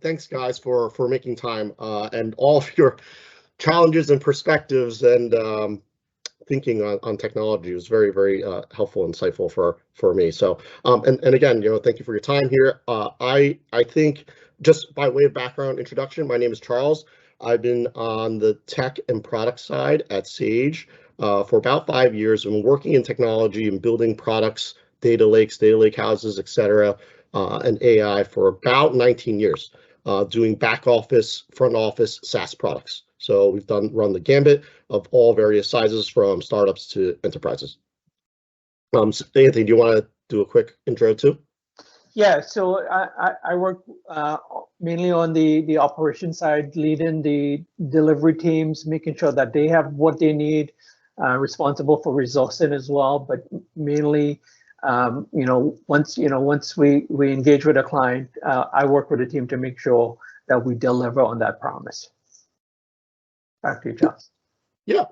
Thanks, guys, for making time and all of your challenges and perspectives and thinking on technology was very helpful and insightful for me. So and again, thank you for your time here. I think just by way of background introduction, my name is Charles. I've been on the tech and product side at Saige for about 5 years. I've been working in technology and building products, data lakes, data lake houses, etc., and AI for about 19 years, doing back office, front office, SaaS products. So we've run the gambit of all various sizes from startups to enterprises. So Anthony, do you want to do a quick intro too? Yeah, so I work mainly on the operation side, leading the delivery teams, making sure that they have what they need, responsible for resourcing as well. But mainly, once we engage with a client, I work with the team to make sure that we deliver on that promise. Back to you, John. Yeah.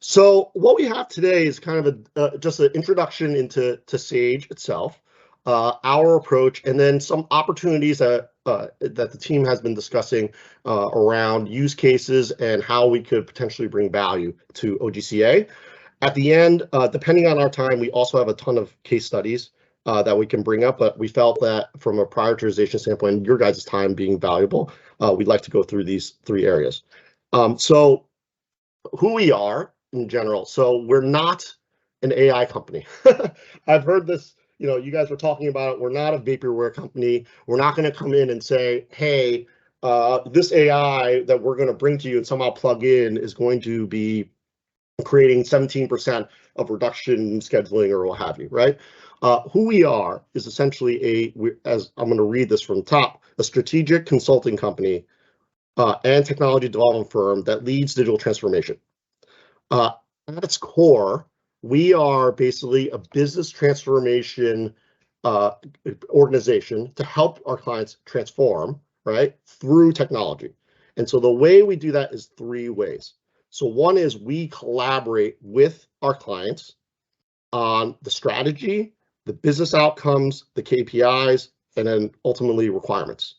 So what we have today is kind of just an introduction into Saige itself, our approach, and then some opportunities that the team has been discussing around use cases and how we could potentially bring value to OGCA. At the end, depending on our time, we also have a ton of case studies that we can bring up, but we felt that from a prioritization standpoint, your guys' time being valuable, we'd like to go through these 3 areas. So who we are in general. So we're not an AI company. I've heard this, you guys were talking about it. We're not a vaporware company. We're not going to come in and say, hey, this AI that we're going to bring to you and somehow plug in is going to be creating 17% of reduction in scheduling or what have you, right? Who we are is essentially as I'm going to read this from the top, a strategic consulting company and technology development firm that leads digital transformation. At its core, we are basically a business transformation organization to help our clients transform, right, through technology. And so the way we do that is 3 ways. So one is we collaborate with our clients on the strategy, the business outcomes, the KPIs, and then ultimately requirements.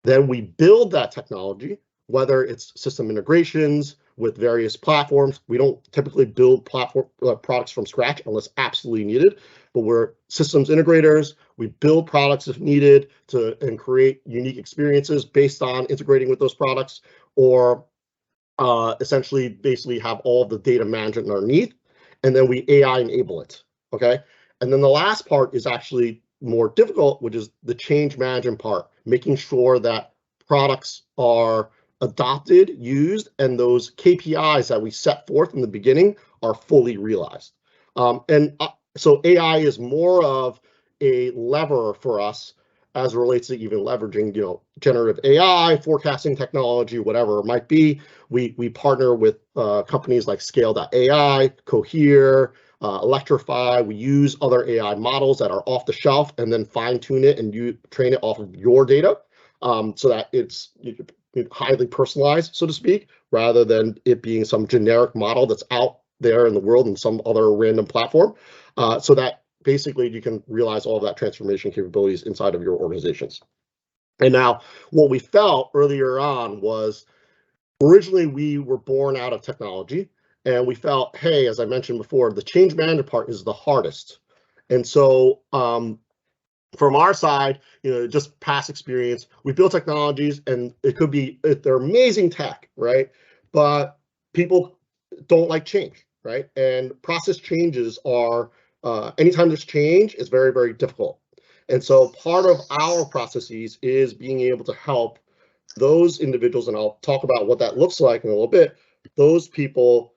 Then we build that technology, whether it's system integrations with various platforms. We don't typically build platform products from scratch unless absolutely needed, but we're systems integrators. We build products if needed and create unique experiences based on integrating with those products, or essentially basically have all the data management underneath, and then we AI enable it, okay? And then the last part is actually more difficult, which is the change management part, making sure that products are adopted, used, and those KPIs that we set forth in the beginning are fully realized. So AI is more of a lever for us as it relates to even leveraging, generative AI, forecasting technology, whatever it might be. We partner with companies like Scale.ai, Cohere, Electrify. We use other AI models that are off the shelf and then fine tune it and you train it off of your data so that it's highly personalized, so to speak, rather than it being some generic model that's out there in the world in some other random platform, so that basically you can realize all of that transformation capabilities inside of your organizations. And now what we felt earlier on was originally we were born out of technology, and we felt, hey, as I mentioned before, the change management part is the hardest. And so from our side, just past experience, we build technologies and they're amazing tech, right? But people don't like change, right? And process changes are, anytime there's change, it's very difficult. And so part of our processes is being able to help those individuals, and I'll talk about what that looks like in a little bit. Those people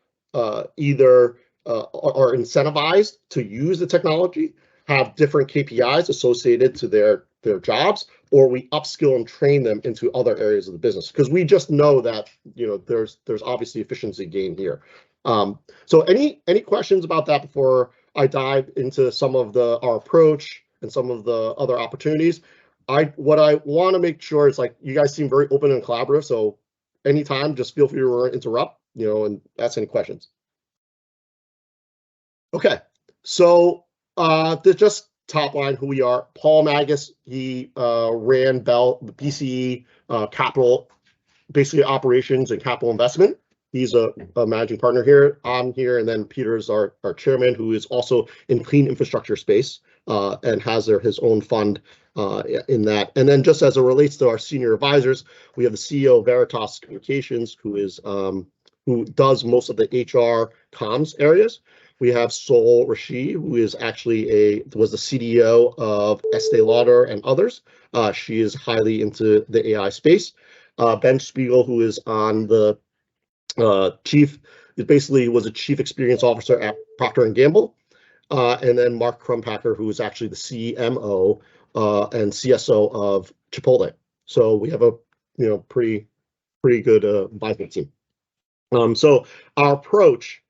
either are incentivized to use the technology, have different KPIs associated to their jobs, or we upskill and train them into other areas of the business, because we just know that there's obviously efficiency gain here. So any questions about that before I dive into some of our approach and some of the other opportunities? What I want to make sure is, like, you guys seem very open and collaborative, so anytime just feel free to interrupt, and ask any questions. Okay, so just top line who we are. Paul Magus, he ran BCE capital, basically operations and capital investment. He's a managing partner here. I'm here, and then Peter's our chairman, who is also in clean infrastructure space and has his own fund in that. And then just as it relates to our senior advisors, we have the CEO of Veritas Communications, who does most of the HR comms areas. We have Sol Rashid, who is actually was the CDO of Estee Lauder and others. She is highly into the AI space. Ben Spiegel, who is on the basically was a chief experience officer at Procter & Gamble. And then Mark Crumpacker, who is actually the CMO and CSO of Chipotle. So we have a pretty good advisement team. So our approach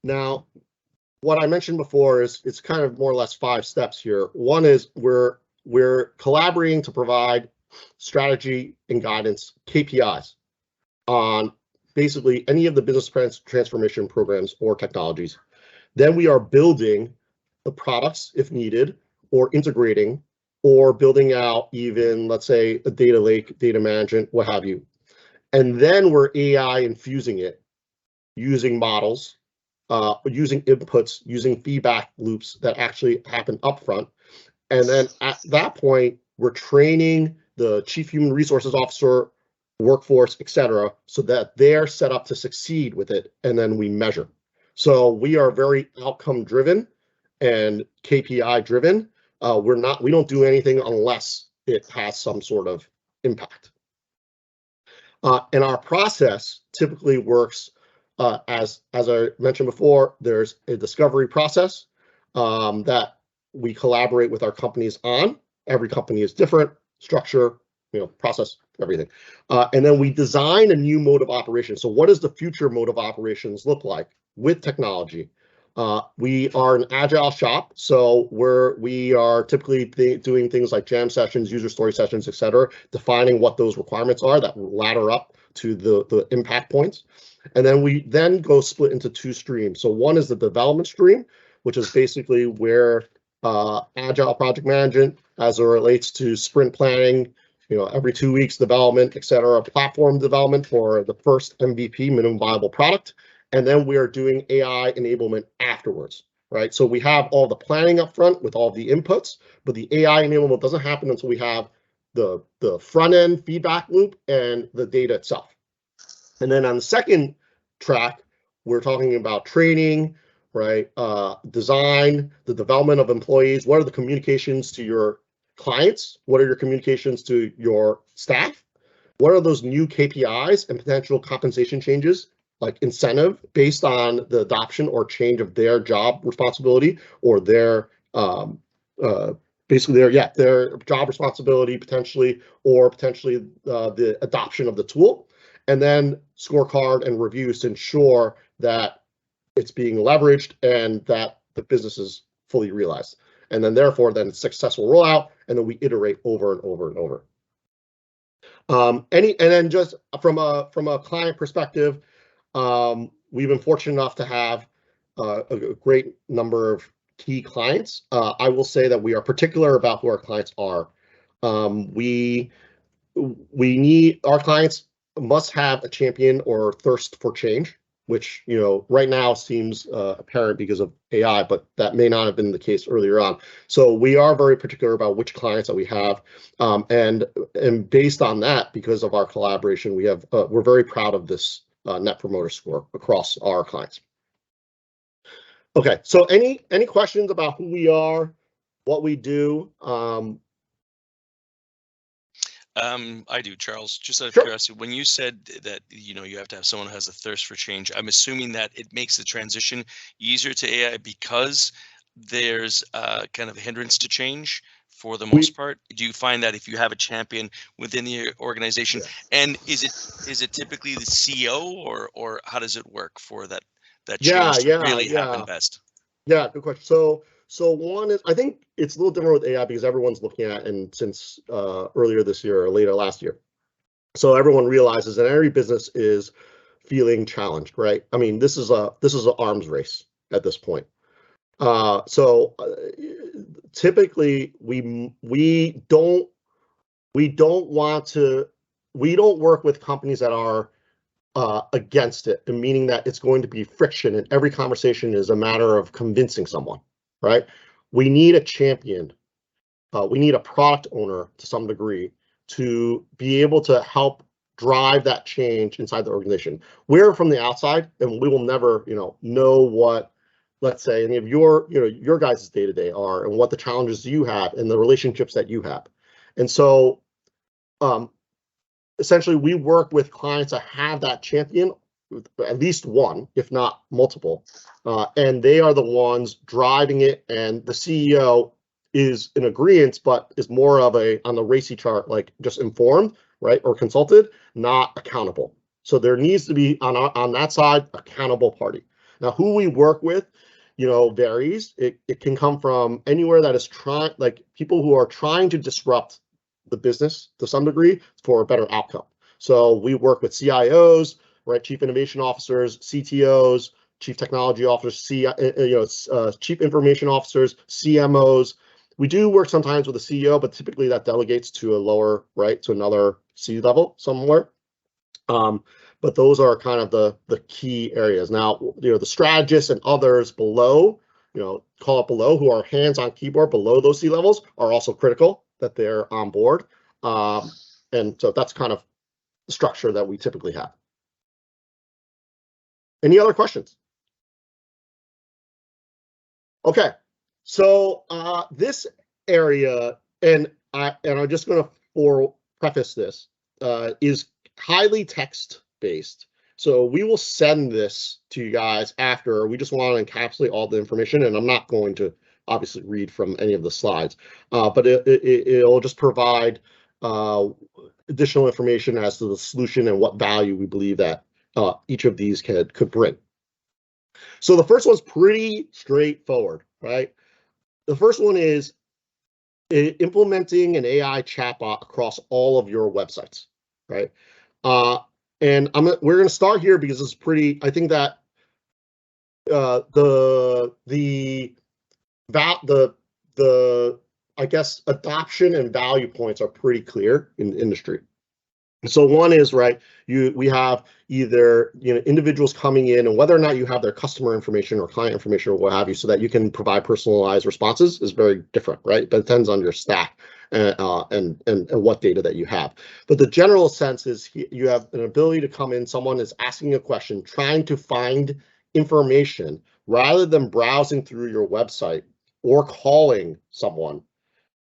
now, what I mentioned before is it's kind of more or less 5 steps here. One is we're collaborating to provide strategy and guidance, KPIs, on basically any of the business transformation programs or technologies. Then we are building the products if needed, or integrating, or building out even, let's say, a data lake, data management, what have you. And then we're AI infusing it, using models, using inputs, using feedback loops that actually happen upfront. And then at that point, we're training the chief human resources officer, workforce, et cetera, so that they're set up to succeed with it, and then we measure. So we are very outcome driven and KPI driven. We don't do anything unless it has some sort of impact. And our process typically works as I mentioned before. There's a discovery process that we collaborate with our companies on. Every company is different, structure, process, everything. And then we design a new mode of operation. So what does the future mode of operations look like with technology? We are an agile shop, so we are typically doing things like jam sessions, user story sessions, et cetera, defining what those requirements are that ladder up to the impact points. And then we go split into 2 streams. So one is the development stream, which is basically where agile project management, as it relates to sprint planning, every 2 weeks development, et cetera, platform development for the first MVP, minimum viable product. And then we are doing AI enablement afterwards, right? So we have all the planning up front with all the inputs, but the AI enablement doesn't happen until we have the front end feedback loop and the data itself. And then on the second track, we're talking about training, right? Design, the development of employees. What are the communications to your clients? What are your communications to your staff? What are those new KPIs and potential compensation changes, like incentive based on the adoption or change of their job responsibility, or their basically their job responsibility potentially, or potentially the adoption of the tool. And then scorecard and reviews to ensure that it's being leveraged and that the business is fully realized. And then therefore, successful rollout, and then we iterate over and over and over. And then just from a client perspective, we've been fortunate enough to have a great number of key clients. I will say that we are particular about who our clients are. We need our clients must have a champion or thirst for change, which right now seems apparent because of AI, but that may not have been the case earlier on. So we are very particular about which clients that we have, and based on that, because of our collaboration, we're very proud of this Net Promoter Score across our clients. Okay, so any questions about who we are, what we do? I do, Charles. Just out of Sure. curiosity, when you said that you have to have someone who has a thirst for change, I'm assuming that it makes the transition easier to AI because there's kind of a hindrance to change for the most part. Do you find that if you have a champion within the organization, and is it typically the CEO, or how does it work for that change to really happen best? Yeah, good question. So one is, I think it's a little different with AI because everyone's looking at it since earlier this year or later last year. So everyone realizes that every business is feeling challenged, right? I mean, this is an arms race at this point. Typically we don't work with companies that are against it, and meaning that it's going to be friction and every conversation is a matter of convincing someone, right? We need a champion. We need a product owner to some degree to be able to help drive that change inside the organization. We're from the outside, and we will never, know what, let's say, any of your guys' day-to-day are, and what the challenges you have, and the relationships that you have. And so, essentially, we work with clients that have that champion, at least one, if not multiple, and they are the ones driving it, and the CEO is in agreement, but is more of on the RACI chart, like just informed, right, or consulted, not accountable. So there needs to be on that side accountable party. Now, who we work with, varies. It can come from anywhere that is like people who are trying to disrupt the business to some degree for a better outcome. So we work with CIOs, right, chief innovation officers, CTOs, chief technology officers, chief information officers, CMOs. We do work sometimes with a CEO, but typically that delegates to a lower, right, to another C level somewhere. But those are kind of the key areas. Now, the strategists and others below, call it below, who are hands on keyboard below those C levels, are also critical that they're on board. And so that's kind of the structure that we typically have. Any other questions? Okay, so this area, and I'm just going to preface this, is highly text-based. So we will send this to you guys after. We just want to encapsulate all the information, and I'm not going to obviously read from any of the slides, but it'll just provide additional information as to the solution and what value we believe that each of these could bring. So the first one's pretty straightforward, right? The first one is implementing an AI chatbot across all of your websites, right? And we're going to start here because it's pretty. I think that the I guess adoption and value points are pretty clear in the industry. So one is, right, we have either individuals coming in, and whether or not you have their customer information or client information or what have you, so that you can provide personalized responses is very different, right? But it depends on your stack and what data that you have. But the general sense is you have an ability to come in, someone is asking a question, trying to find information rather than browsing through your website or calling someone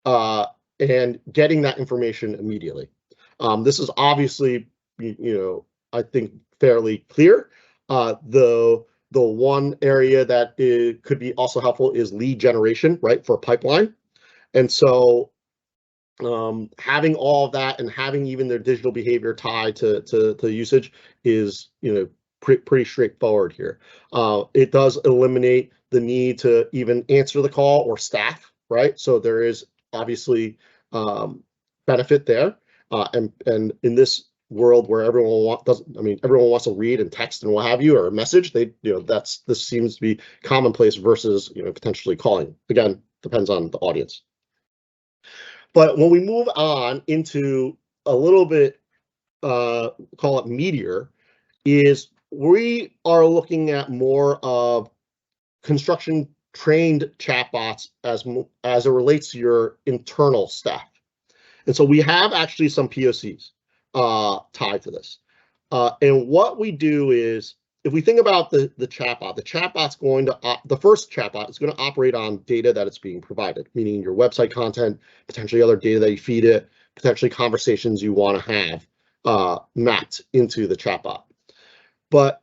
and getting that information immediately. This is obviously, I think fairly clear. The one area that could be also helpful is lead generation, right, for a pipeline. And so having all of that and having even their digital behavior tied to usage is, pretty straightforward here. It does eliminate the need to even answer the call or staff, right? So there is obviously benefit there. And in this world where everyone wants to read and text and what have you, or a message, this seems to be commonplace versus potentially calling. Again, depends on the audience. But when we move on into a little bit, call it meatier, is we are looking at more of construction trained chatbots as it relates to your internal staff. And so we have actually some POCs tied to this. And what we do is, if we think about the chatbot, the first chatbot is going to operate on data that it's being provided, meaning your website content, potentially other data that you feed it, potentially conversations you want to have mapped into the chatbot. But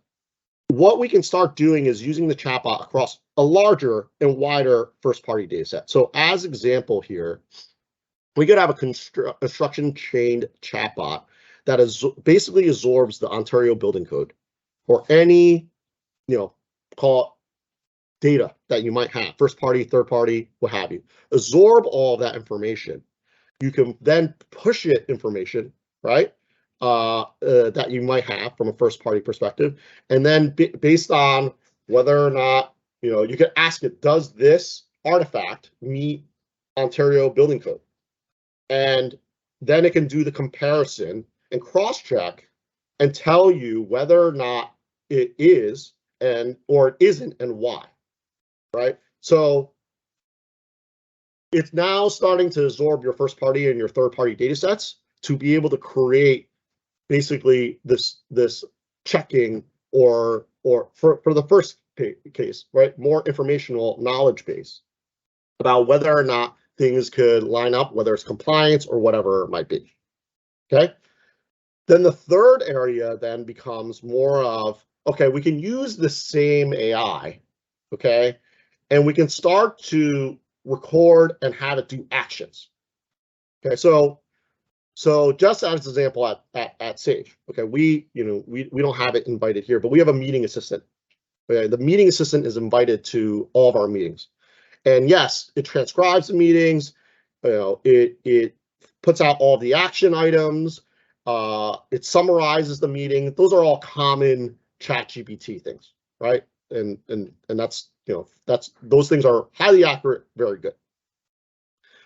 what we can start doing is using the chatbot across a larger and wider first-party data set. So as example here, we could have a construction chained chatbot that basically absorbs the Ontario Building Code or any, call it data that you might have, first party, third party, what have you. Absorb all of that information. You can then push it information, right, that you might have from a first party perspective. And then based on whether or not you could ask it, does this artifact meet Ontario building code? And then it can do the comparison and cross-check and tell you whether or not it is or it isn't and why, right? So it's now starting to absorb your first party and your third party data sets to be able to create basically this checking or for the first case, right, more informational knowledge base about whether or not things could line up, whether it's compliance or whatever it might be. Okay. Then the third area then becomes more of, okay, we can use the same AI, okay, and we can start to record and have it do actions. Okay, so just as an example at Saige, okay, we don't have it invited here, but we have a meeting assistant. Okay, the meeting assistant is invited to all of our meetings, and yes, it transcribes the meetings. It puts out all the action items. It summarizes the meeting. Those are all common ChatGPT things, right? And that's those things are highly accurate, very good.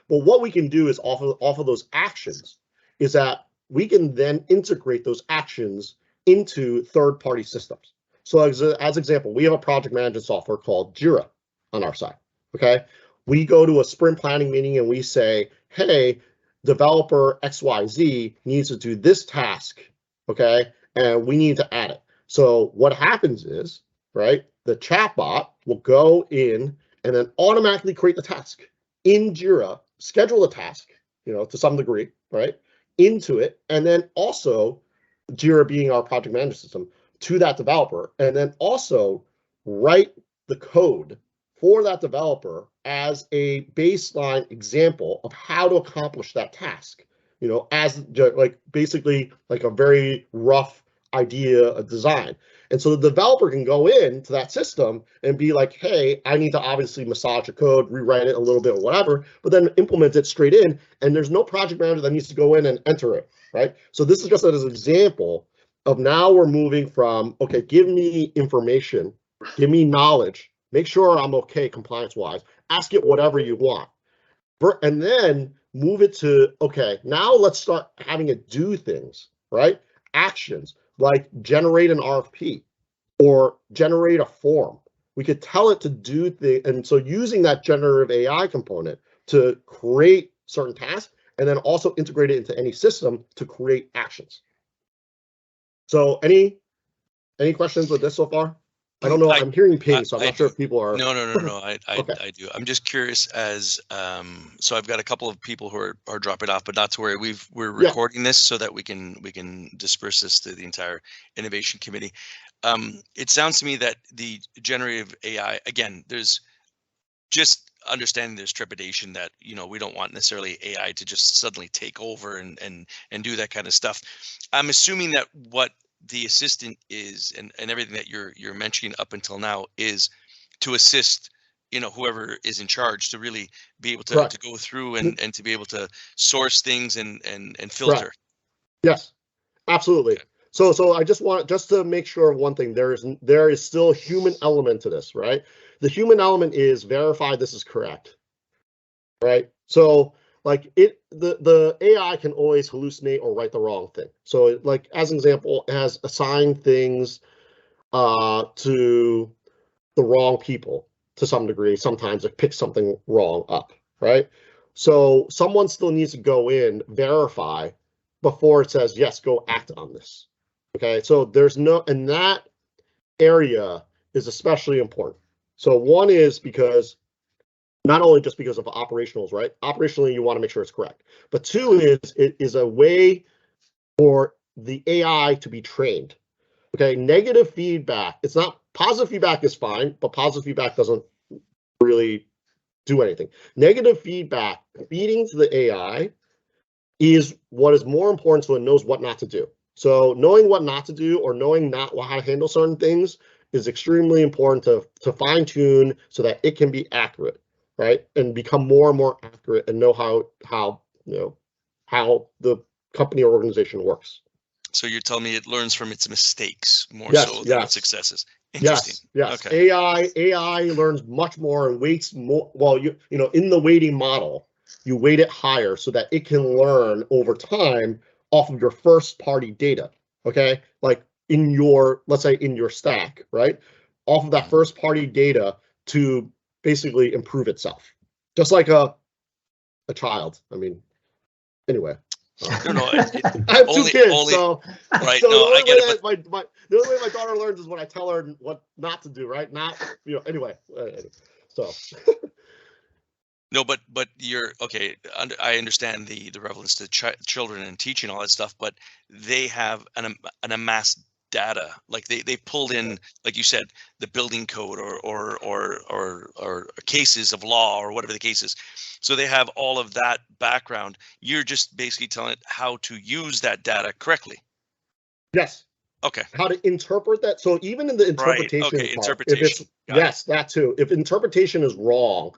But what we can do is off of those actions is that we can then integrate those actions into third-party systems. So as example, we have a project management software called Jira on our side. Okay, we go to a sprint planning meeting and we say, hey, developer XYZ needs to do this task, okay, and we need to add it. So what happens is, right, the chatbot will go in and then automatically create the task in Jira, schedule the task, to some degree, right, into it, and then also Jira being our project management system to that developer, and then also write the code for that developer as a baseline example of how to accomplish that task, as like basically like a very rough idea of design. And so the developer can go into that system and be like, hey, I need to obviously massage the code, rewrite it a little bit or whatever, but then implement it straight in. And there's no project manager that needs to go in and enter it, right? So this is just as an example of now we're moving from, okay, give me information, give me knowledge, make sure I'm okay compliance-wise, ask it whatever you want. And then move it to, okay, now let's start having it do things, right? Actions, like generate an RFP or generate a form. We could tell it to do things. And so using that generative AI component to create certain tasks and then also integrate it into any system to create actions. So any questions with this so far? I don't know. I'm hearing ping, so I'm not sure if people are. No. I Okay. I do. I'm just curious as so I've got a couple of people who are dropping off, but not to worry. We're recording this so that we can disperse this to the entire innovation committee. It sounds to me that the generative AI, again, there's just understanding there's trepidation that we don't want necessarily AI to just suddenly take over and do that kind of stuff. I'm assuming that what the assistant is and everything that you're mentioning up until now is to assist whoever is in charge to really be able to go through and to be able to source things and filter. Correct. Yes, absolutely. Okay. So I just want to make sure of one thing. There is still a human element to this, right? The human element is verify this is correct, right? So like the AI can always hallucinate or write the wrong thing. So like as an example, it has assigned things to the wrong people to some degree. Sometimes it picks something wrong up, right? So someone still needs to go in, verify before it says, yes, go act on this. Okay, so there's and that area is especially important. So one is because not only just because of operationals, right? Operationally, you want to make sure it's correct. But two is it is a way for the AI to be trained. Okay, negative feedback, it's not, positive feedback is fine, but positive feedback doesn't really do anything. Negative feedback feeding to the AI is what is more important so it knows what not to do. So knowing what not to do or knowing how to handle certain things is extremely important to fine tune so that it can be accurate, right? And become more and more accurate and know how the company or organization works. So you're telling me it learns from its mistakes more Yes, so than yes. its successes. Interesting. Yes. Okay. AI learns much more and weights more. Well, you know, in the weighting model, you weight it higher so that it can learn over time off of your first party data. Okay, like in your, let's say in your stack, right? Off of that first party data to basically improve itself, just like a child. I mean, anyway. No, I have two kids, so right. So No, the only I get it. But the only way my daughter learns is when I tell her what not to do, right? Not, you know. Anyway, so. No, but you're okay. I understand the relevance to children and teaching all that stuff, but they have an amassed data. Like they pulled in, like you said, the building code or cases of law or whatever the case is. So they have all of that background. You're just basically telling it how to use that data correctly. Yes. Okay. How to interpret that. So even in the interpretation right. Okay. part, Interpretation. if it's yes, that too. If interpretation is wrong,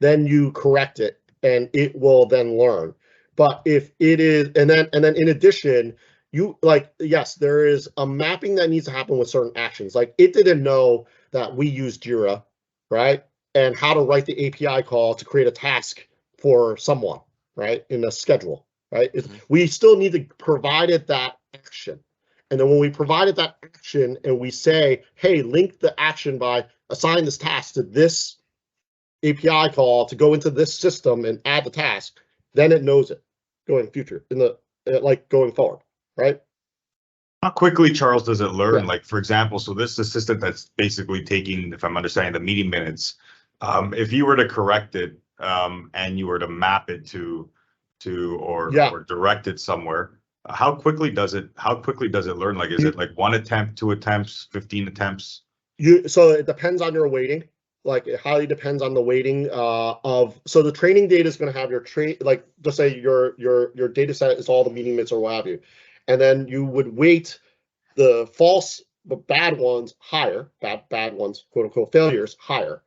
then you correct it and it will then learn. But if it is, and then in addition, you like, yes, there is a mapping that needs to happen with certain actions. Like it didn't know that we use Jira, right? And how to write the API call to create a task for someone, right? In a schedule, right? We still need to provide it that action. And then when we provided that action and we say, hey, link the action by assign this task to this API call to go into this system and add the task, then it knows it going future in the like going forward, right? How quickly, Charles, does it learn? Yeah. Like, for example, so this assistant that's basically taking, if I'm understanding the meeting minutes, if you were to correct it and you were to map it to or direct it somewhere, how quickly does it learn? Like, is it like 1 attempt, 2 attempts, 15 attempts? So it depends on your weighting. Like it highly depends on the weighting of, so the training data is going to have your like just say your data set is all the meeting minutes or what have you. And then you would weight the false, but bad ones higher, bad ones, quote unquote, failures higher.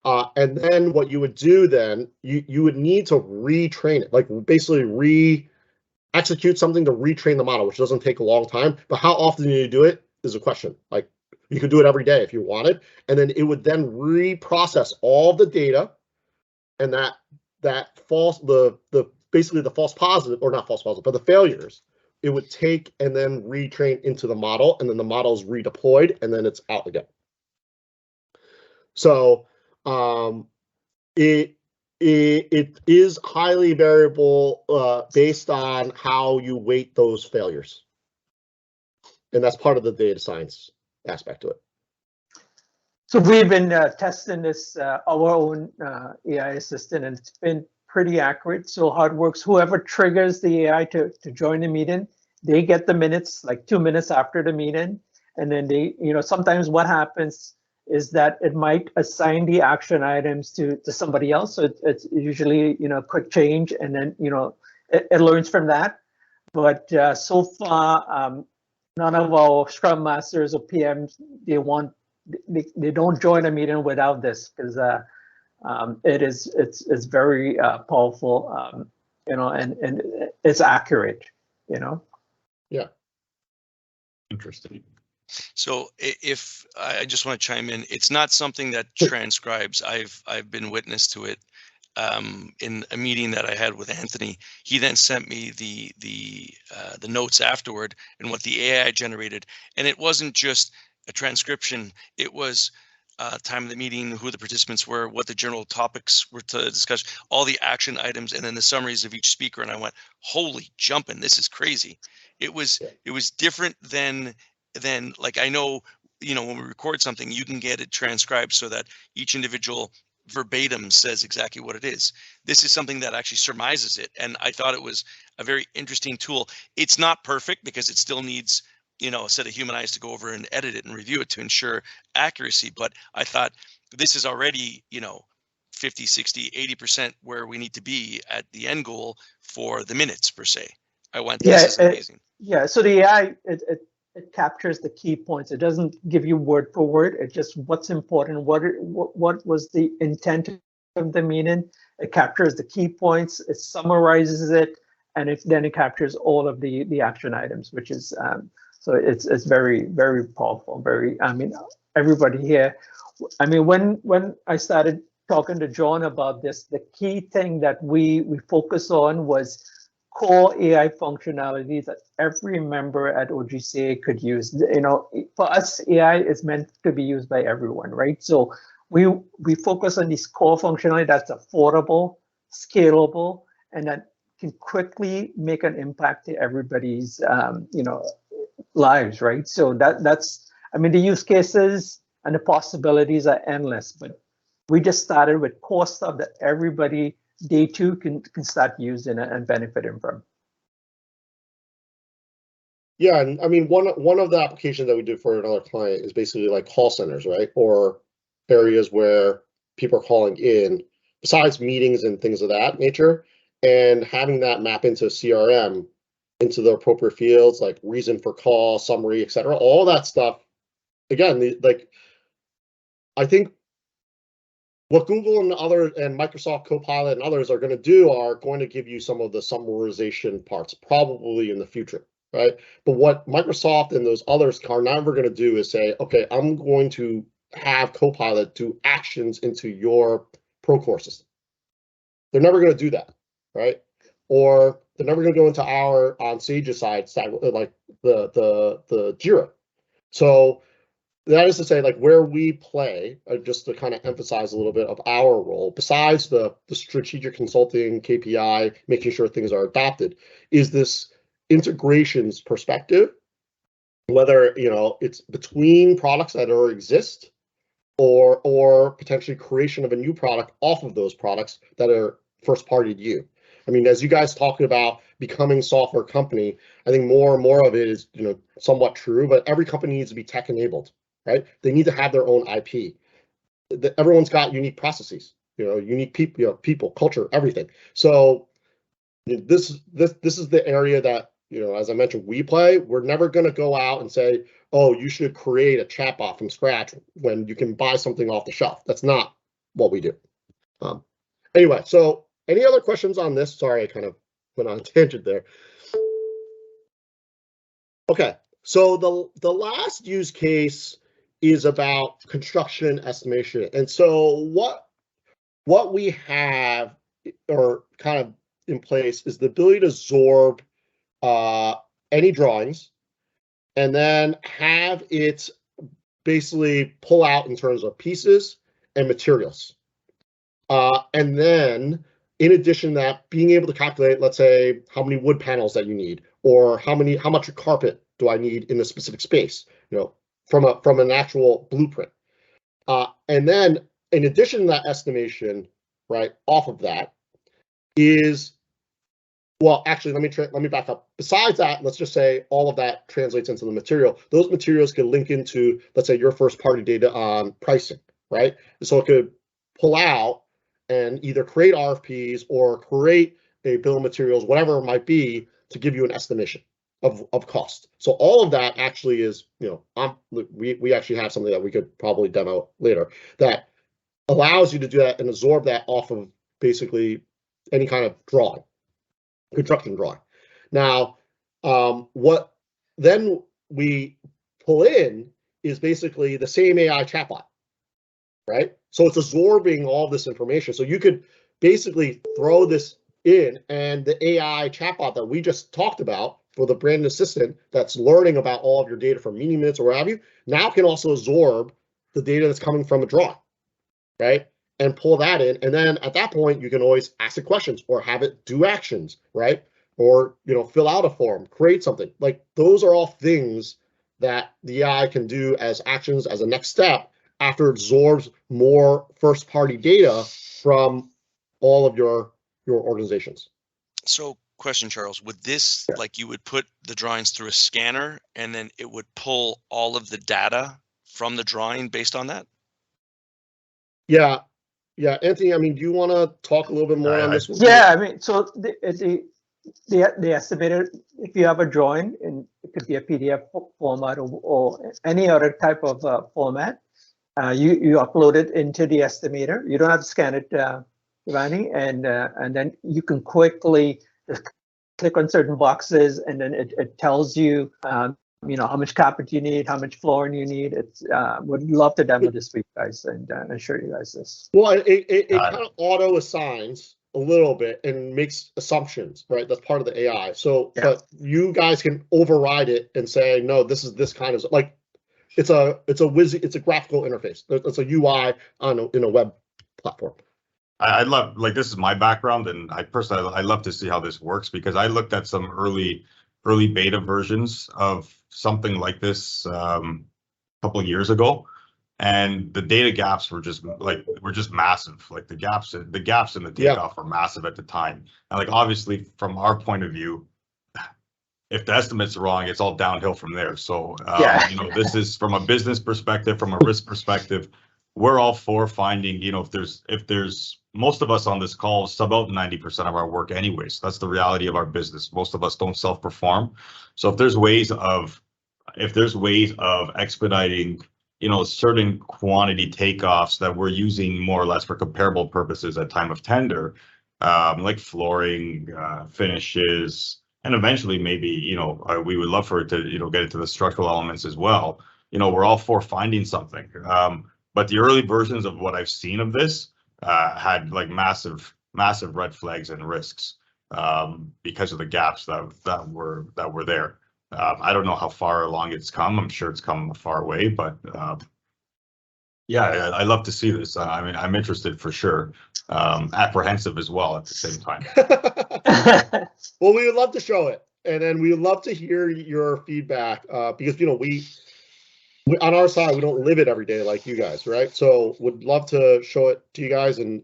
And then what you would do then, you would need to retrain it, like basically re-execute something to retrain the model, which doesn't take a long time. But how often do you do it is a question. Like you could do it every day if you wanted, and then it would then reprocess all the data, and that false, basically the false positive, or not false positive, but the failures, it would take and then retrain into the model, and then the model is redeployed, and then it's out again. So it is highly variable based on how you weight those failures, and that's part of the data science aspect to it. So we've been testing this our own AI assistant, and it's been pretty accurate. So how it works, whoever triggers the AI to join the meeting, they get the minutes like 2 minutes after the meeting, and then they, sometimes what happens is that it might assign the action items to somebody else. So it's usually, quick change, and then, it learns from that. But so far, none of our Scrum Masters or PMs, they don't join a meeting without this, because it's very powerful, and it's accurate, Yeah. Interesting. So if I just want to chime in, it's not something that transcribes. I've been witness to it in a meeting that I had with Anthony. He then sent me the notes afterward and what the AI generated, and it wasn't just a transcription. It was time of the meeting, who the participants were, what the general topics were to discuss, all the action items, and then the summaries of each speaker. And I went, holy jumping, this is crazy. It was different than like, I know, when we record something, you can get it transcribed so that each individual verbatim says exactly what it is. This is something that actually surmises it. And I thought it was a very interesting tool. It's not perfect because it still needs, a set of human eyes to go over and edit it and review it to ensure accuracy. But I thought this is already, 50, 60, 80% where we need to be at the end goal for the minutes per se. I went, this is amazing. So the AI, it captures the key points. It doesn't give you word for word. It's just what's important, what was the intent of the meeting. It captures the key points, it summarizes it, and then it captures all of the action items, which is so it's very, very powerful. Very, I mean, everybody here. I mean, when I started talking to John about this, the key thing that we focus on was core AI functionalities that every member at OGCA could use. You know, for us, AI is meant to be used by everyone, right? So we focus on this core functionality that's affordable, scalable, and that can quickly make an impact to everybody's you know, lives, right? So that's, I mean, the use cases and the possibilities are endless, but we just started with core stuff that everybody day two can start using and benefiting from. Yeah, and I mean, one of the applications that we do for another client is basically like call centers, right? Or areas where people are calling in, besides meetings and things of that nature, and having that map into CRM, into the appropriate fields like reason for call, summary, etc. All that stuff. Again, like I think what Google and Microsoft Copilot and others are going to do are going to give you some of the summarization parts, probably in the future, right? But what Microsoft and those others are never going to do is say, okay, I'm going to have Copilot do actions into your Procore system. They're never going to do that, right? Or they're never going to go into our on Saige's side, like the Jira. So that is to say, like where we play, just to kind of emphasize a little bit of our role, besides the strategic consulting KPI, making sure things are adopted, is this integrations perspective, whether it's between products that already exist or potentially creation of a new product off of those products that are first party to you. I mean, as you guys talking about becoming a software company, I think more and more of it is somewhat true, but every company needs to be tech enabled. Right? They need to have their own IP. Everyone's got unique processes, unique people, culture, everything. So this is the area that, as I mentioned, we play. We're never going to go out and say, oh, you should create a chatbot from scratch when you can buy something off the shelf. That's not what we do. Anyway, so any other questions on this? Sorry, I kind of went on a tangent there. Okay, so the last use case is about construction estimation. And so what we have or kind of in place is the ability to absorb any drawings and then have it basically pull out in terms of pieces and materials. And then in addition to that, being able to calculate, let's say, how many wood panels that you need, or how much carpet do I need in a specific space, from an actual blueprint. And then in addition to that estimation, right, off of that is, well, actually, let me back up. Besides that, let's just say all of that translates into the material. Those materials can link into, let's say, your first party data on pricing, right? So it could pull out and either create RFPs or create a bill of materials, whatever it might be, to give you an estimation of cost. So all of that actually is, we actually have something that we could probably demo later that allows you to do that and absorb that off of basically any kind of drawing, construction drawing. Now, what then we pull in is basically the same AI chatbot, right? So it's absorbing all this information. So you could basically throw this in, and the AI chatbot that we just talked about for the brand assistant that's learning about all of your data from meeting minutes or what have you, now can also absorb the data that's coming from a drawing, right? And pull that in. And then at that point, you can always ask it questions or have it do actions, right? Or, fill out a form, create something. Like those are all things that the AI can do as actions as a next step after it absorbs more first party data from all of your organizations. So question, Charles, would this, like you would put the drawings through a scanner and then it would pull all of the data from the drawing based on that? Yeah, Anthony, I mean, do you want to talk a little bit more on this one? Yeah, I mean, so the estimator, if you have a drawing, and it could be a PDF format or any other type of format, you upload it into the estimator. You don't have to scan it, Ivani, and then you can quickly click on certain boxes, and then it tells you, you know, how much carpet you need, how much flooring you need. It's would love to demo this for you guys and show you guys this. Well, it kind of auto assigns a little bit and makes assumptions, right? That's part of the AI. So, Yeah. but you guys can override it and say, no, this is this kind of, like, it's a graphical interface. It's a UI in a web platform. I love, like, this is my background, and I personally, I love to see how this works, because I looked at some early beta versions of something like this a couple of years ago, and the data gaps were just massive. Like the gaps in the takeoff were massive at the time. And like, obviously from our point of view, if the estimate's wrong, it's all downhill from there. So you know, this is from a business perspective, from a risk perspective, we're all for finding, you know, if there's most of us on this call sub out 90% of our work anyways. That's the reality of our business. Most of us don't self-perform. So if there's ways of expediting, you know, certain quantity takeoffs that we're using more or less for comparable purposes at time of tender, like flooring, finishes, and eventually maybe, you know, we would love for it to, you know, get into the structural elements as well. You know, we're all for finding something. But the early versions of what I've seen of this had like massive red flags and risks because of the gaps that were there. I don't know how far along it's come. I'm sure it's come a far way, but yeah, I love to see this. I mean, I'm interested for sure. Apprehensive as well at the same time. Well, we would love to show it, and then we would love to hear your feedback because, you know, we on our side, we don't live it every day like you guys, right? So would love to show it to you guys and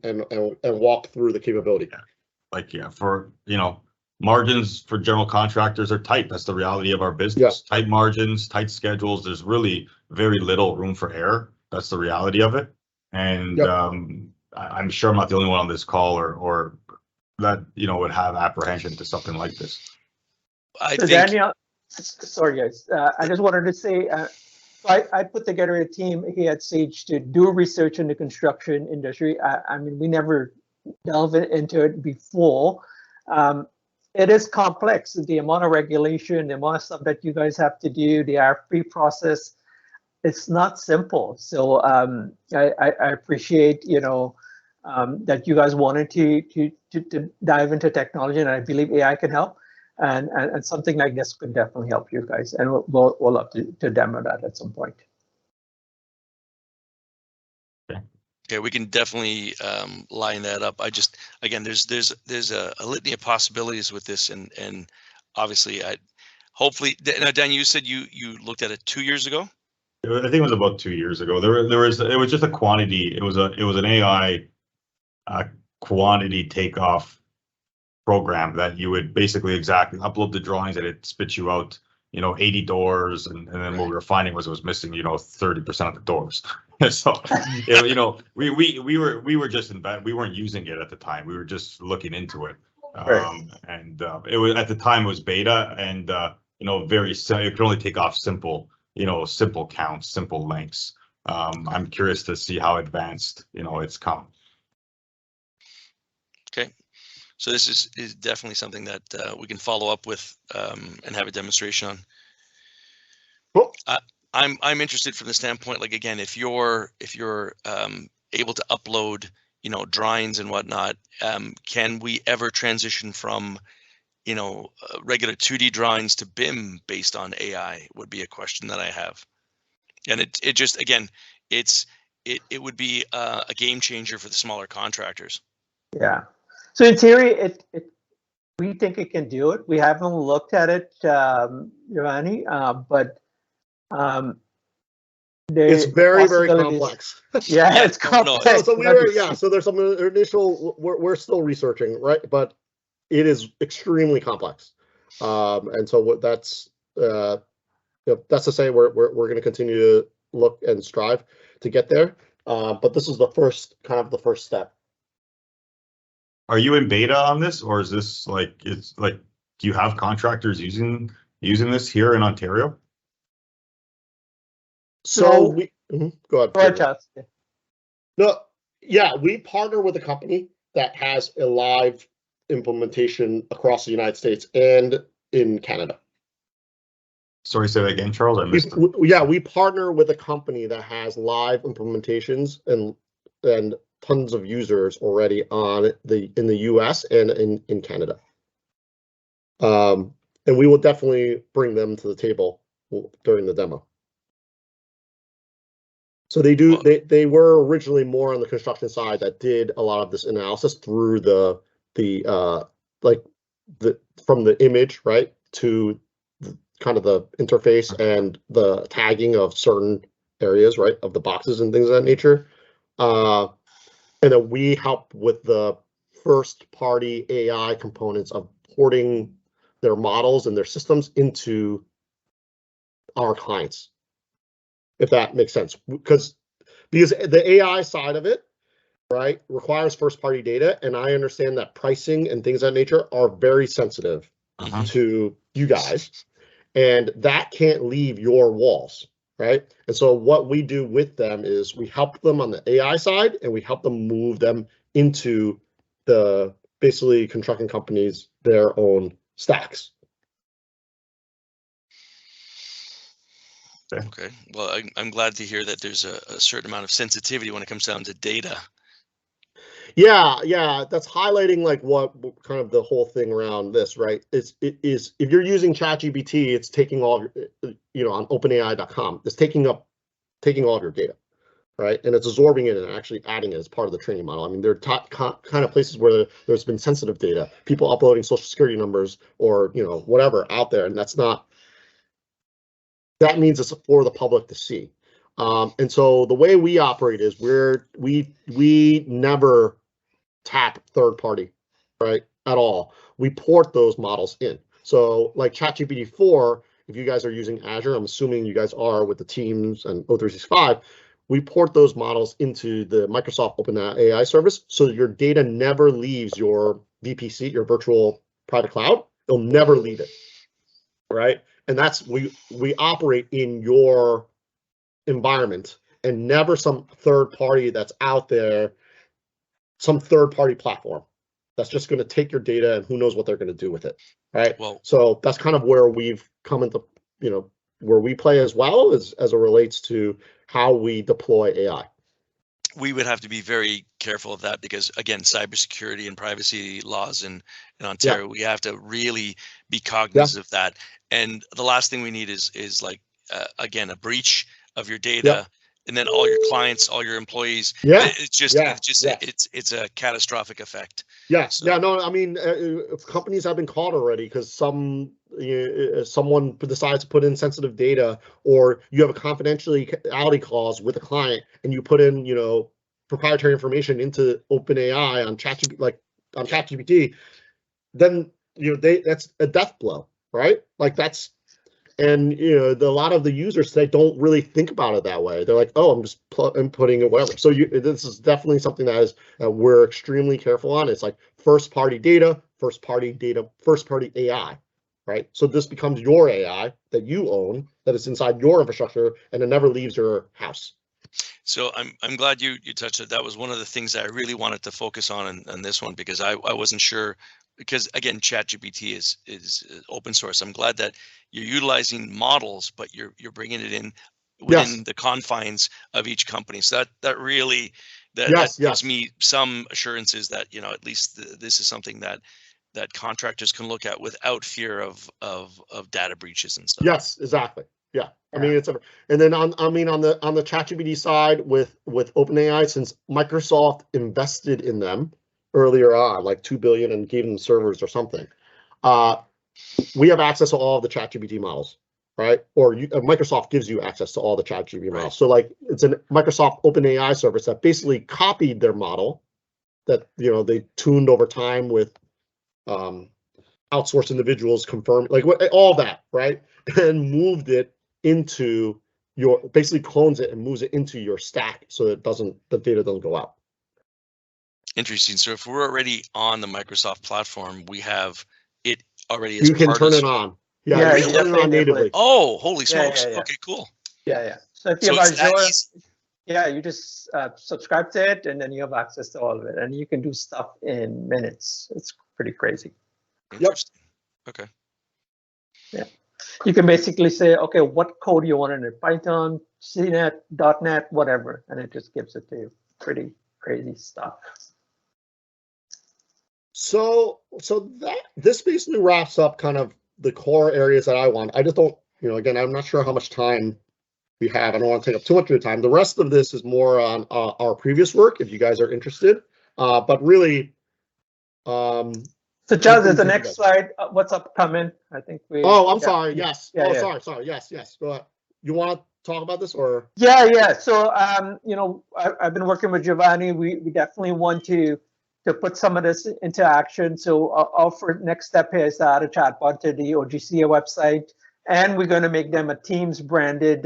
walk through the capability. Like, yeah, for, you know, margins for general contractors are tight. That's the reality of our business. Tight margins, tight schedules. There's really very little room for error. That's the reality of it. And I'm sure I'm not the only one on this call or that, you know, would have apprehension to something like this. So Daniel, sorry guys, I just wanted to say, I put together a team here at Saige to do research in the construction industry. I mean, we never delved into it before. It is complex, the amount of regulation, the amount of stuff that you guys have to do, the RFP process, it's not simple. So I appreciate, you know, that you guys wanted to dive into technology, and I believe AI can help. And something like this could definitely help you guys, and we'll love to demo that at some point. Okay, we can definitely line that up. I just, again, there's a litany of possibilities with this, and obviously, hopefully, now Dan, you said you looked at it 2 years ago. I think it was about 2 years ago. It was just a quantity. It was an AI quantity takeoff program that you would basically exactly upload the drawings and it spits you out, you know, 80 doors, and then what we were finding was it was missing, you know, 30% of the doors. So you know, we were just in bed. We weren't using it at the time. We were just looking into it. And it was, at the time, it was beta, and you know, it could only take off simple, you know, simple counts, simple lengths. I'm curious to see how advanced, you know, it's come. Okay. So this is definitely something that we can follow up with and have a demonstration on. Cool. I'm interested from the standpoint, like, again, if you're able to upload, you know, drawings and whatnot, can we ever transition from, you know, regular 2D drawings to BIM based on AI would be a question that I have. And it just, again, it would be a game changer for the smaller contractors. Yeah. So in theory, we think it can do it. We haven't looked at it, Giovanni, but it's very complex. Yeah, it's complex. No, so there's some initial. We're still researching, right? But it is extremely complex, and so that's to say we're going to continue to look and strive to get there. But this is the first step. Are you in beta on this, or is this like, it's like, do you have contractors using this here in Ontario? So go ahead. Charles. No, yeah, we partner with a company that has a live implementation across the United States and in Canada. Sorry, say that again, Charles. I missed it. Yeah, we partner with a company that has live implementations and tons of users already in the US and in Canada. And we will definitely bring them to the table during the demo. So they were originally more on the construction side that did a lot of this analysis through from the image, right, to kind of the interface and the tagging of certain areas, right, of the boxes and things of that nature. And then we help with the first party AI components of porting their models and their systems into our clients, if that makes sense. Because the AI side of it, right, requires first party data. And I understand that pricing and things of that nature are very sensitive to you guys. And that can't leave your walls, right? And so what we do with them is we help them on the AI side and we help them move them into the basically construction companies, their own stacks. Okay. Well, I'm glad to hear that there's a certain amount of sensitivity when it comes down to data. Yeah, that's highlighting like what kind of the whole thing around this, right? It is if you're using ChatGPT, it's taking all of your, on OpenAI.com, it's taking all of your data, right? And it's absorbing it and actually adding it as part of the training model. I mean, there are kind of places where there's been sensitive data, people uploading social security numbers or whatever out there, and that means it's for the public to see. And so the way we operate is we never tap third party, right, at all. We port those models in. So like ChatGPT 4, if you guys are using Azure, I'm assuming you guys are with the Teams and O365, we port those models into the Microsoft OpenAI service so that your data never leaves your VPC, your virtual private cloud. It'll never leave it, right? And that's we operate in your environment and never some third party that's out there, some third party platform that's just going to take your data and who knows what they're going to do with it, right? Well, so that's kind of where we've come into, where we play as well as it relates to how we deploy AI. We would have to be very careful of that because, again, cybersecurity and privacy laws in Ontario, we have to really be cognizant of that. And the last thing we need is like, again, a breach of your data. And then all your clients, all your employees. It's a catastrophic effect. I mean, companies have been caught already because someone decides to put in sensitive data, or you have a confidentiality clause with a client, and you put in, proprietary information into OpenAI on ChatGPT, then that's a death blow, right? Like that's. And a lot of the users today don't really think about it that way. They're like, "Oh, I'm just inputting it, whatever." So this is definitely something that we're extremely careful on. It's like first party data, first party AI, right? So this becomes your AI that you own, that is inside your infrastructure, and it never leaves your house. So I'm glad you touched it. That was one of the things that I really wanted to focus on this one, because I wasn't sure. Because again, ChatGPT is open source. I'm glad that you're utilizing models, but you're bringing it in within the confines of each company. So that really gives me some assurances that at least this is something that contractors can look at without fear of data breaches and stuff. Yes, exactly. Yeah. I mean, and then on the ChatGPT side with OpenAI, since Microsoft invested in them earlier on, like $2 billion, and gave them servers or something, we have access to all of the ChatGPT models, right? Or Microsoft gives you access to all the ChatGPT models. So like it's a Microsoft OpenAI service that basically copied their model that they tuned over time with outsourced individuals, confirmed, like all that, right? And moved it into basically clones it and moves it into your stack so that the data doesn't go out. Interesting. So if we're already on the Microsoft platform, we have it already as you can turn it on. You can turn it on natively. Oh, holy smokes. Okay, cool. Yeah. So if you have Azure, you just subscribe to it, and then you have access to all of it, and you can do stuff in minutes. It's pretty crazy. Interesting. Okay. Yeah. You can basically say, okay, what code you want in it? Python, CNET, .NET, whatever, and it just gives it to you. Pretty crazy stuff. So this basically wraps up kind of the core areas that I want. I just don't, again, I'm not sure how much time we have. I don't want to take up too much of your time. The rest of this is more on our previous work, if you guys are interested. But really, so Charles, there's the next slide. What's upcoming? I think we. Oh, I'm sorry. Yes. Yeah, oh, yeah. sorry. Yes. Go ahead. You want to talk about this or? Yeah. So, I've been working with Giovanni. We definitely want to put some of this into action. So our next step here is to add a chatbot to the OGCA website, and we're going to make them a Teams branded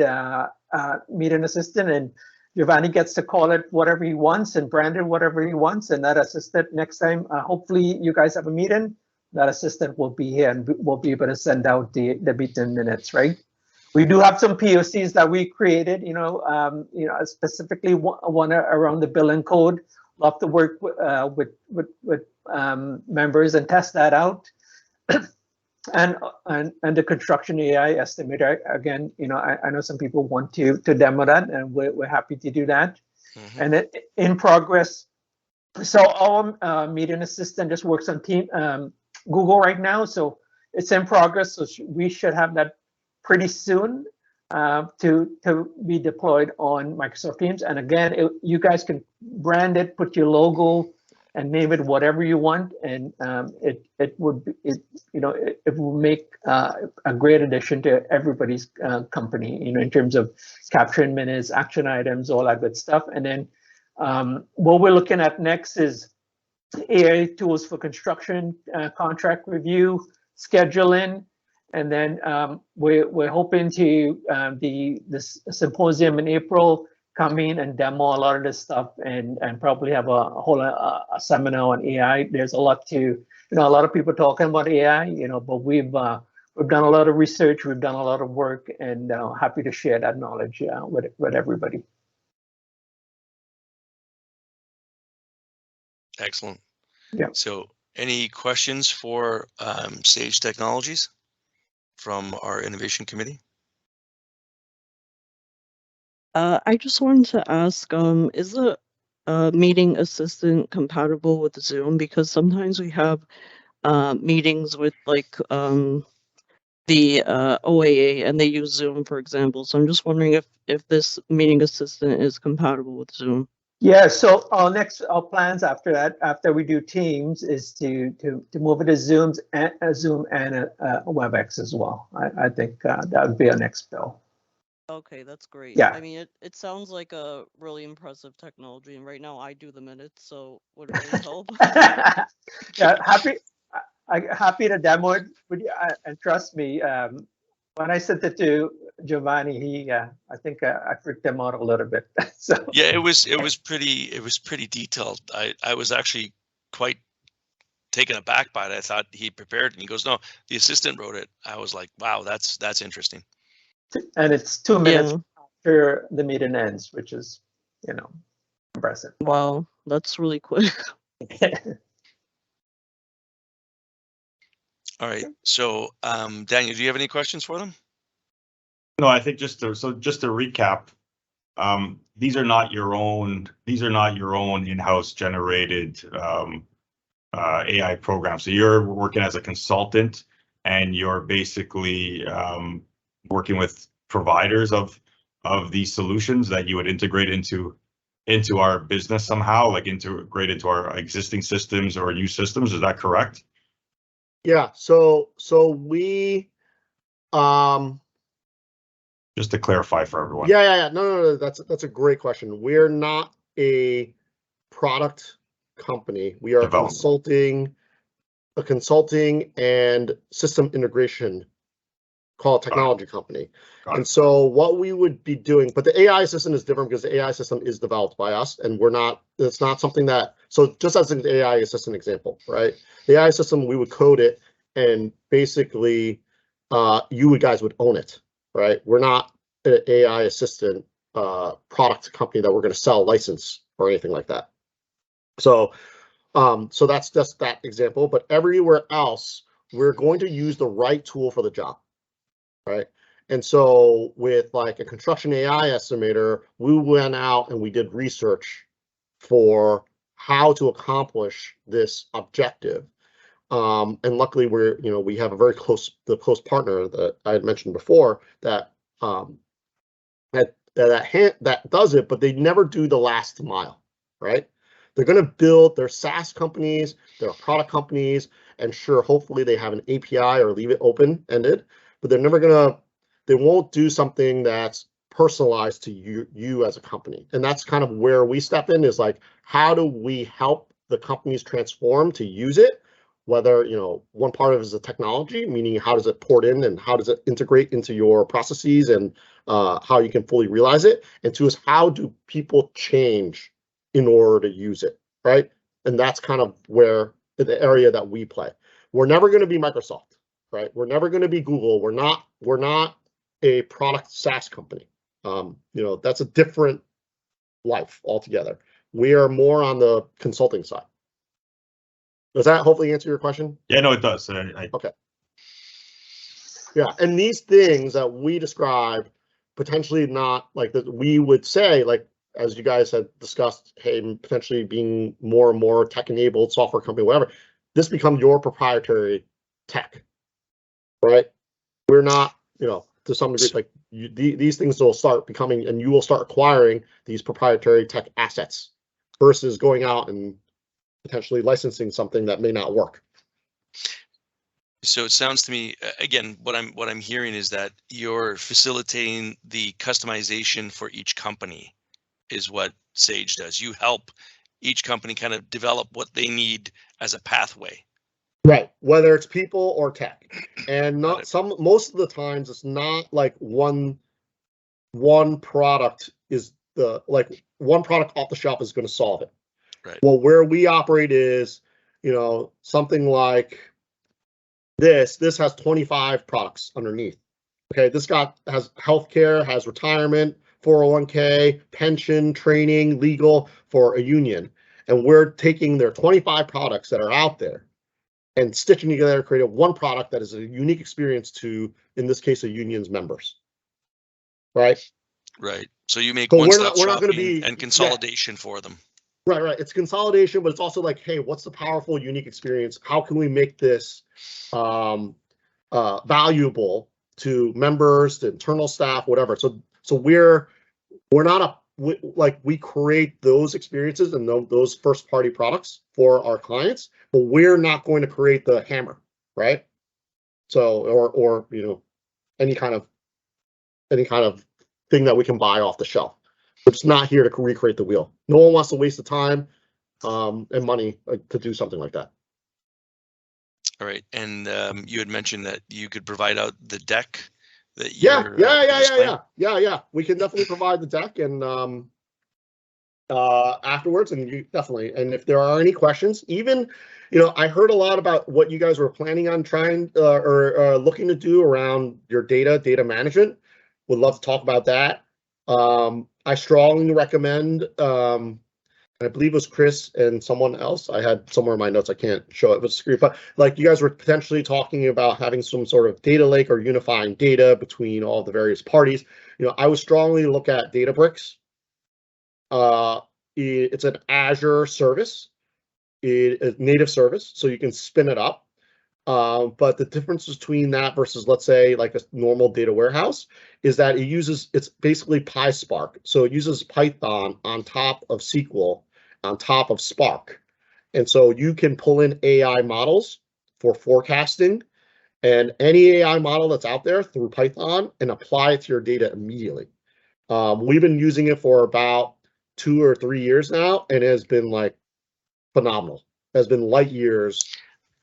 meeting assistant, and Giovanni gets to call it whatever he wants and brand it whatever he wants. And that assistant next time, hopefully you guys have a meeting, that assistant will be here and we'll be able to send out the meeting minutes, right? We do have some POCs that we created, specifically one around the billing code. Love to work with members and test that out. And the construction AI estimator, again, I know some people want to demo that, and we're happy to do that. Mm-hmm. And in progress. So our meeting assistant just works on Google right now, so it's in progress. So we should have that pretty soon to be deployed on Microsoft Teams. And again, you guys can brand it, put your logo, and name it whatever you want, and it will make a great addition to everybody's company, in terms of capturing minutes, action items, all that good stuff. And then what we're looking at next is AI tools for construction, contract review, scheduling, and then we're hoping to this symposium in April, come in and demo a lot of this stuff, and probably have a whole seminar on AI. There's a lot to, a lot of people talking about AI, but we've done a lot of research, we've done a lot of work, and happy to share that knowledge with everybody. Excellent. Yeah. So any questions for Saige Technologies from our innovation committee? I just wanted to ask, is the meeting assistant compatible with Zoom? Because sometimes we have meetings with like the OAA and they use Zoom, for example. So I'm just wondering if this meeting assistant is compatible with Zoom. Yeah, so our plans after that, after we do Teams, is to move it to Zoom and WebEx as well. I think that would be our next bill. Okay, that's great. Yeah. I mean, it sounds like a really impressive technology, and right now I do the minutes, so would really help. Yeah, happy to demo it with you, and trust me, when I sent it to Giovanni, I think I freaked him out a little bit. So yeah, it was pretty detailed. I was actually quite taken aback by it. I thought he prepared, and he goes, "No, the assistant wrote it." I was like, "Wow, that's interesting." And it's 2 minutes after the meeting ends, which is, impressive. Wow, that's really quick. All right. So, Daniel, do you have any questions for them? No, I think just to recap, these are not your own in-house generated AI programs. So you're working as a consultant, and you're basically working with providers of these solutions that you would integrate into our business somehow, like integrate into our existing systems or new systems. Is that correct? Yeah. So we just to clarify for everyone. Yeah. No. That's a great question. We're not a product company. We are a consulting and system integration called technology company. And so what we would be doing, but the AI system is different because the AI system is developed by us, and it's not something that, so just as an AI assistant example, right? The AI system, we would code it, and basically you guys would own it, right? We're not an AI assistant product company that we're going to sell, license, or anything like that. So So that's just that example, but everywhere else, we're going to use the right tool for the job, right? And so with like a construction AI estimator, we went out and we did research for how to accomplish this objective. And luckily we have a very close partner that I had mentioned before that that does it, but they never do the last mile, right? They're going to build their SaaS companies, their product companies, and sure, hopefully they have an API or leave it open-ended, but they won't do something that's personalized to you as a company. And that's kind of where we step in, is like, how do we help the companies transform to use it? Whether, one part of it is the technology, meaning how does it port in and how does it integrate into your processes and how you can fully realize it. And two is, how do people change in order to use it, right? And that's kind of where the area that we play. We're never going to be Microsoft, right? We're never going to be Google. We're not a product SaaS company. That's a different life altogether. We are more on the consulting side. Does that hopefully answer your question? Yeah, no, it does. Okay. Yeah, and these things that we describe, potentially not like that, we would say, like, as you guys had discussed, hey, potentially being more and more tech-enabled software company, whatever, this becomes your proprietary tech, right? We're not, to some degree, like these things will start becoming, and you will start acquiring these proprietary tech assets versus going out and potentially licensing something that may not work. So it sounds to me, again, what I'm hearing is that you're facilitating the customization for each company is what Saige does. You help each company kind of develop what they need as a pathway. Right, whether it's people or tech. And most of the times it's not like one product is one product off the shelf is going to solve it. Right. Well, where we operate is, something like this has 25 products underneath. Okay, this has healthcare, has retirement, 401k, pension, training, legal for a union. And we're taking their 25 products that are out there and stitching together, creating one product that is a unique experience to, in this case, a union's members. Right? Right. So you make one-stop shopping and consolidation for them. Right. It's consolidation, but it's also like, hey, what's the powerful, unique experience? How can we make this valuable to members, to internal staff, whatever? So we're not we create those experiences and those first-party products for our clients, but we're not going to create the hammer, right? So or any kind of thing that we can buy off the shelf. It's not here to recreate the wheel. No one wants to waste the time and money to do something like that. All right, and you had mentioned that you could provide out the deck that Yeah. We can definitely provide the deck and afterwards, and you definitely. And if there are any questions, even I heard a lot about what you guys were planning on trying or looking to do around your data management. Would love to talk about that. I strongly recommend, I believe it was Chris and someone else. I had somewhere in my notes, I can't show it with the screen, but like you guys were potentially talking about having some sort of data lake or unifying data between all the various parties. I would strongly look at Databricks. It's an Azure service, it's a native service, so you can spin it up. But the difference between that versus, let's say, like a normal data warehouse is that it's basically PySpark. So it uses Python on top of SQL, on top of Spark. And so you can pull in AI models for forecasting and any AI model that's out there through Python and apply it to your data immediately. We've been using it for about 2 or 3 years now, and it has been like phenomenal. It has been light years.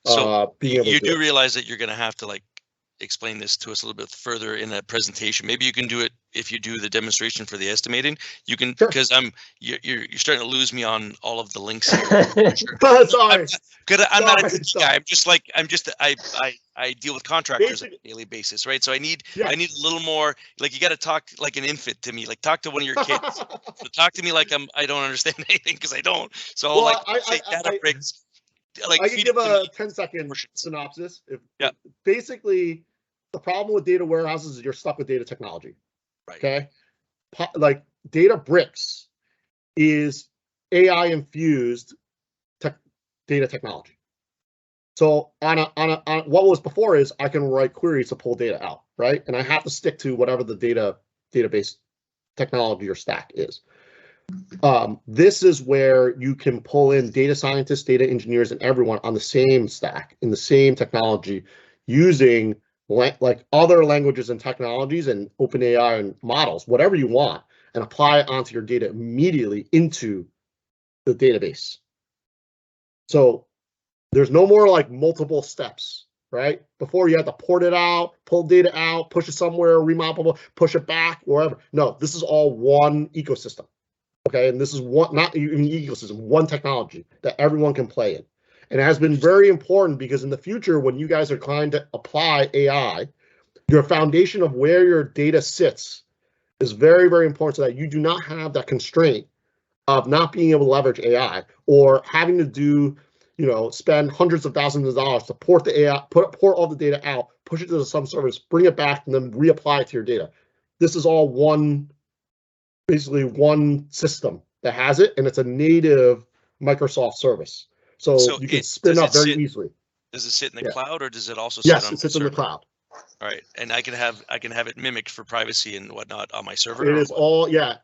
So you do realize that you're going to have to explain this to us a little bit further in a presentation. Maybe you can do it if you do the demonstration for the estimating. You can, because you're starting to lose me on all of the links here. Sure. Sorry. I'm not a techie guy. I deal with contractors on a daily basis, right? So I need a little more, you got to talk like an infant to me, talk to one of your kids. So talk to me like I don't understand anything, because I don't. So say Databricks, like I can give a 10-second synopsis. Basically, the problem with data warehouses is you're stuck with data technology. Right. Okay. Like Databricks is AI infused data technology. So on what was before is I can write queries to pull data out, right? And I have to stick to whatever the database technology or stack is. This is where you can pull in data scientists, data engineers, and everyone on the same stack in the same technology using like other languages and technologies and OpenAI and models, whatever you want, and apply it onto your data immediately into the database. So there's no more like multiple steps, right? Before you had to port it out, pull data out, push it somewhere, remapable, push it back, wherever. No, this is all one ecosystem. Okay, and this is one, not even ecosystem, one technology that everyone can play in. And it has been very important because in the future, when you guys are trying to apply AI, your foundation of where your data sits is very, very important so that you do not have that constraint of not being able to leverage AI or having to do, spend hundreds of thousands of dollars to port the AI, port all the data out, push it to some service, bring it back, and then reapply it to your data. This is all basically one system that has it, and it's a native Microsoft service. So you can spin up very easily. Does it sit in the cloud, or does it also sit on my server? Yes, it sits in the cloud. All right, and I can have it mimicked for privacy and whatnot on my server. It is all, yeah.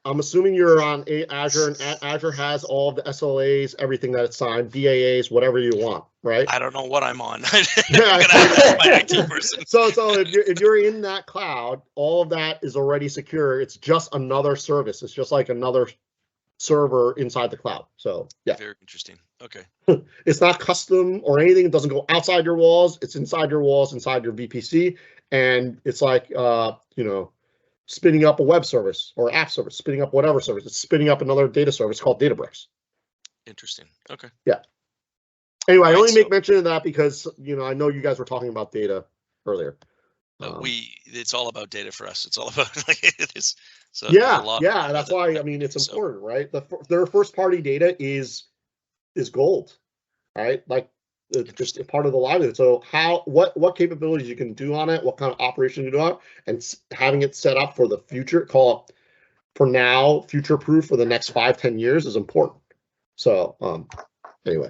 I'm assuming you're on Azure, and Azure has all the SLAs, everything that it's signed, BAAs, whatever you want, right? I don't know what I'm on. Yeah. My IT person. So if you're in that cloud, all of that is already secure. It's just another service. It's just like another server inside the cloud. So yeah. Very interesting. Okay. It's not custom or anything. It doesn't go outside your walls. It's inside your walls, inside your VPC. And it's like, spinning up a web service or app service, spinning up whatever service. It's spinning up another data service called Databricks. Interesting. Okay. Yeah. Anyway, I only make mention of that because, I know you guys were talking about data earlier. It's all about data for us. It's all about this. So yeah. That's why, it's important, right? Their first party data is gold, right? Like it's just part of the livelihood. So what capabilities you can do on it, what kind of operation you do on it, and having it set up for the future, call it for now, future proof for the next 5-10 years is important. So anyway.